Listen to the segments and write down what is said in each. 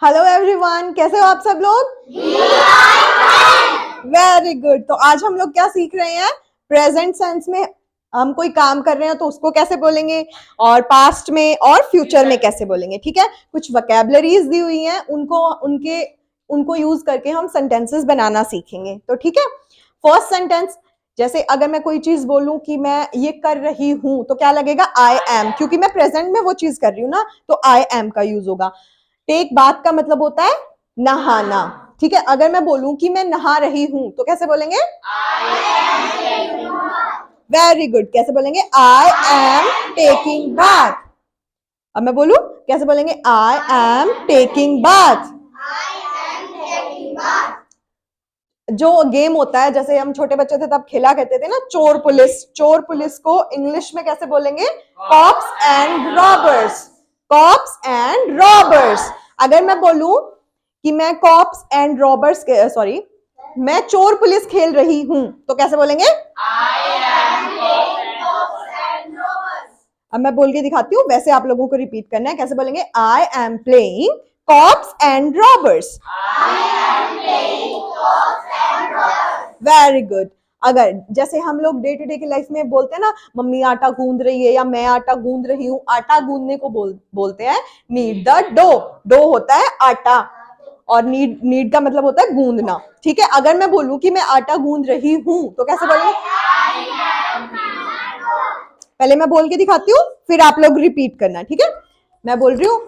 Hello everyone, कैसे हो आप सब लोग? Very good. तो आज हम लोग क्या सीख रहे हैं? प्रेजेंट सेंस में हम कोई काम कर रहे हैं तो उसको कैसे बोलेंगे, और पास्ट में और फ्यूचर में कैसे बोलेंगे। ठीक है, कुछ वोकैबुलरीज दी हुई हैं, उनको यूज करके हम सेंटेंसेस बनाना सीखेंगे। तो ठीक है, फर्स्ट सेंटेंस, जैसे अगर मैं कोई चीज बोलूं कि मैं ये कर रही हूं तो क्या लगेगा? आई एम, क्योंकि मैं प्रेजेंट में वो चीज कर रही हूं ना, तो आई एम का यूज होगा। टेक बात का मतलब होता है नहाना। ठीक है, अगर मैं बोलूं कि मैं नहा रही हूं तो कैसे बोलेंगे? Very good. कैसे बोलेंगे? I am taking bath. अब मैं बोलूं, कैसे बोलेंगे? I am taking bath. जो गेम होता है, जैसे हम छोटे बच्चे थे तब खेला करते थे ना, चोर पुलिस। चोर पुलिस को इंग्लिश में कैसे बोलेंगे? Cops and robbers. Cops and robbers. अगर मैं बोलूं कि मैं कॉप्स एंड रॉबर्स, सॉरी, मैं चोर पुलिस खेल रही हूं तो कैसे बोलेंगे? अब मैं बोल के दिखाती हूँ, वैसे आप लोगों को रिपीट करना है। कैसे बोलेंगे? I am playing cops and robbers. Very good. अगर जैसे हम लोग डे टू डे की लाइफ में बोलते हैं ना, मम्मी आटा गूंद रही है या मैं आटा गूंद रही हूँ, आटा गूंदने को बोलते हैं नीड द डो। डो होता है आटा, और नीड का मतलब होता है गूंदना। ठीक है, अगर मैं बोलूं कि मैं आटा गूंद रही हूं तो कैसे बोलेंगे? पहले मैं बोल के दिखाती हूँ, फिर आप लोग रिपीट करना। ठीक है, मैं बोल रही हूँ,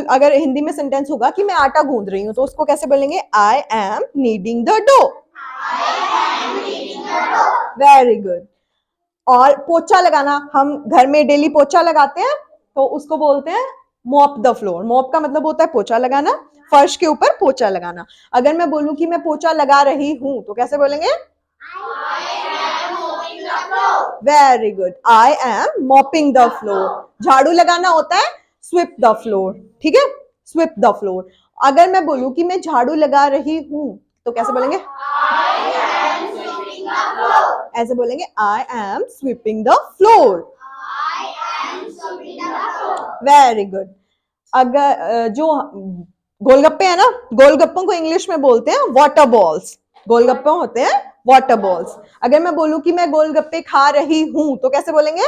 अगर हिंदी में सेंटेंस होगा कि मैं आटा गूंद रही हूँ तो उसको कैसे बोलेंगे? I am kneading the dough. Very good. और पोछा लगाना, हम घर में डेली पोछा लगाते हैं तो उसको बोलते हैं मॉप द फ्लोर। मॉप का मतलब होता है पोछा लगाना, फर्श के ऊपर पोछा लगाना। अगर मैं बोलूं कि मैं पोछा लगा रही हूं तो कैसे बोलेंगे? Very good. I am mopping the floor. झाड़ू लगाना होता है स्वीप द फ्लोर। ठीक है, स्वीप द फ्लोर। अगर मैं बोलूं कि मैं झाड़ू लगा रही हूं तो कैसे बोलेंगे? ऐसे बोलेंगे I M sweeping the floor. Very good. अगर जो गोलगप्पे है ना, गोलगप्पों को इंग्लिश में बोलते हैं वाटर बॉल्स। गोलगप्पे होते हैं वाटर बॉल्स। अगर मैं बोलूं कि मैं गोलगप्पे खा रही हूं तो कैसे बोलेंगे?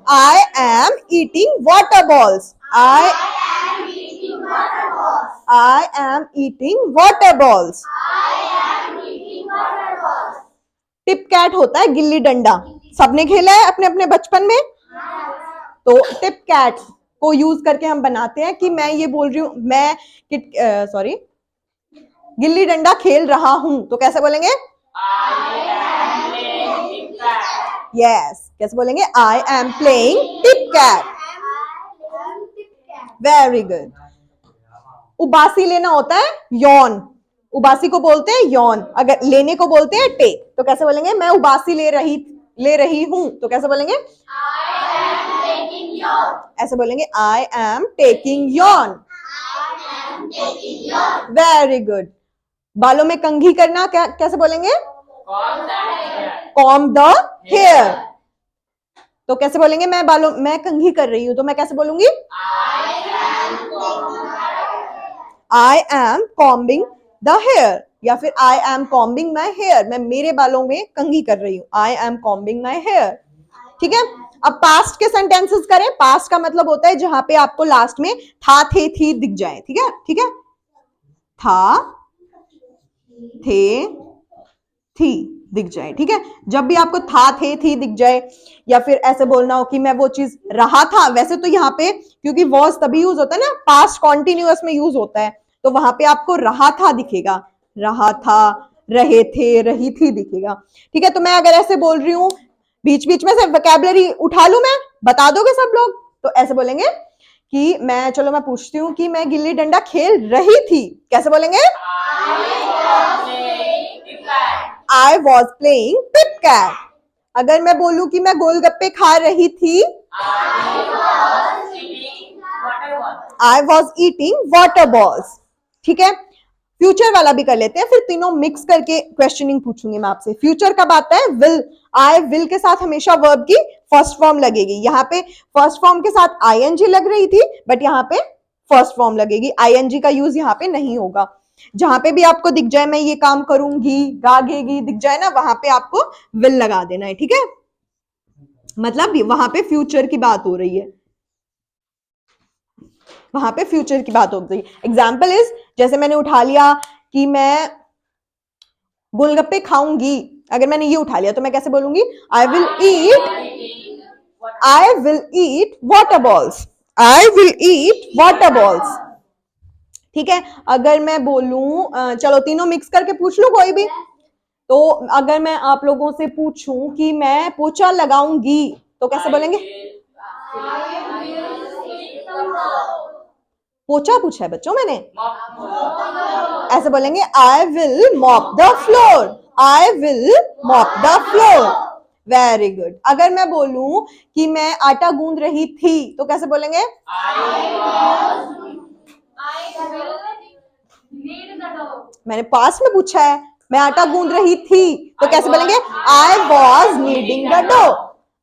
I am eating water balls. I am eating water balls. Tip cat होता है गिल्ली डंडा। सबने खेला है अपने अपने बचपन में। तो टिप कैट को यूज करके हम बनाते हैं कि मैं ये बोल रही हूं, मैं सॉरी, गिल्ली डंडा खेल रहा हूं तो कैसे बोलेंगे? यस। कैसे बोलेंगे? I am playing tip cat. Very good. उबासी लेना होता है यौन। उबासी को बोलते हैं यौन। अगर लेने को बोलते हैं टेक। तो कैसे बोलेंगे? मैं उबासी ले रही हूं तो कैसे बोलेंगे? ऐसे बोलेंगे I am taking yawn. Very good. बालों में कंघी करना कैसे बोलेंगे? Comb the hair. तो कैसे बोलेंगे? मैं कंघी कर रही हूं तो मैं कैसे बोलूंगी? I am combing the hair, या फिर I am combing my hair. मैं मेरे बालों में कंघी कर रही हूं। I am combing my hair. ठीक है, अब पास्ट के सेंटेंसेस करें। पास्ट का मतलब होता है जहां पे आपको लास्ट में था, थे, थी दिख जाए। ठीक है, ठीक है, था, थे, थी दिख जाए। ठीक है, जब भी आपको था, थे, थी दिख जाए, या फिर ऐसे बोलना हो कि मैं वो चीज रहा था। वैसे तो यहाँ पे क्योंकि वॉज तभी यूज होता है ना, पास्ट कॉन्टिन्यूअस में यूज होता है, तो वहां पे आपको रहा था दिखेगा, रहा था, रहे थे, रही थी दिखेगा। ठीक है, तो मैं अगर ऐसे बोल रही हूँ, बीच बीच में से वोकैबुलरी उठा लू, मैं बता दोगे सब लोग? तो ऐसे बोलेंगे कि मैं, चलो मैं पूछती हूँ कि मैं गिल्ली डंडा खेल रही थी। कैसे बोलेंगे? I was playing Pip Cat. अगर मैं बोलूं कि मैं गोलगप्पे खा रही थी, I was eating water balls. ठीक है, फ्यूचर वाला भी कर लेते हैं, फिर तीनों मिक्स करके क्वेश्चनिंग पूछूंगी मैं आपसे। फ्यूचर कब आता है? विल। आई विल के साथ हमेशा वर्ब की फर्स्ट फॉर्म लगेगी। यहाँ पे फर्स्ट फॉर्म के साथ आईएनजी लग रही थी, बट यहाँ पे फर्स्ट फॉर्म लगेगी, आईएनजी का यूज यहाँ पे नहीं होगा। जहां पे भी आपको दिख जाए मैं ये काम करूंगी, गागेगी दिख जाए ना, वहां पे आपको विल लगा देना है, ठीक है। मतलब वहां पे फ्यूचर की बात हो रही है, वहां पे फ्यूचर की बात हो रही है। एग्जाम्पल इज, जैसे मैंने उठा लिया कि मैं गोलगप्पे खाऊंगी, अगर मैंने ये उठा लिया तो मैं कैसे बोलूंगी, I will eat water balls, I will eat water balls, ठीक है। अगर मैं बोलूं, चलो तीनों मिक्स करके पूछ लूं कोई भी, तो अगर मैं आप लोगों से पूछूं कि मैं पोछा लगाऊंगी तो कैसे बोलेंगे, पोछा पूछा है बच्चों मैंने, ऐसे बोलेंगे I will mop the floor, I will mop the floor, very good. अगर मैं बोलूं कि मैं आटा गूंद रही थी तो कैसे बोलेंगे, मैंने पास्ट में पूछा है, मैं आटा गूंद रही थी तो कैसे बोलेंगे, I was kneading the dough,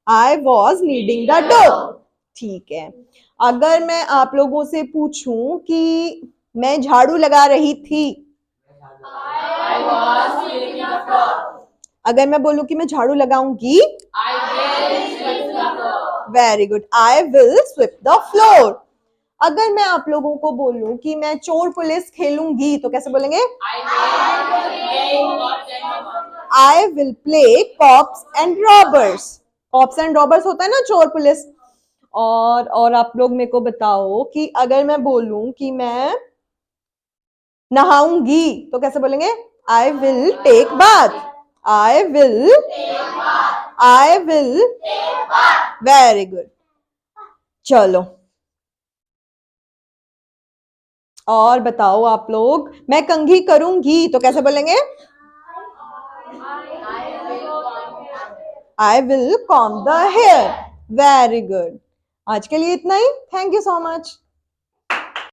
I was kneading the dough, ठीक है। अगर मैं आप लोगों से पूछूं कि मैं झाड़ू लगा रही थी, अगर मैं बोलूं कि मैं झाड़ू लगाऊंगी, very good, I will sweep the floor. अगर मैं आप लोगों को बोलूं कि मैं चोर पुलिस खेलूंगी तो कैसे बोलेंगे, I will play cops and robbers, cops and robbers होता है ना चोर पुलिस। और आप लोग मेरे को बताओ कि अगर मैं बोलूं कि मैं नहाऊंगी तो कैसे बोलेंगे, I will take bath, I will very good. चलो और बताओ आप लोग, मैं कंघी करूंगी तो कैसे बोलेंगे, I will comb the hair, very good. आज के लिए इतना ही, थैंक यू सो मच।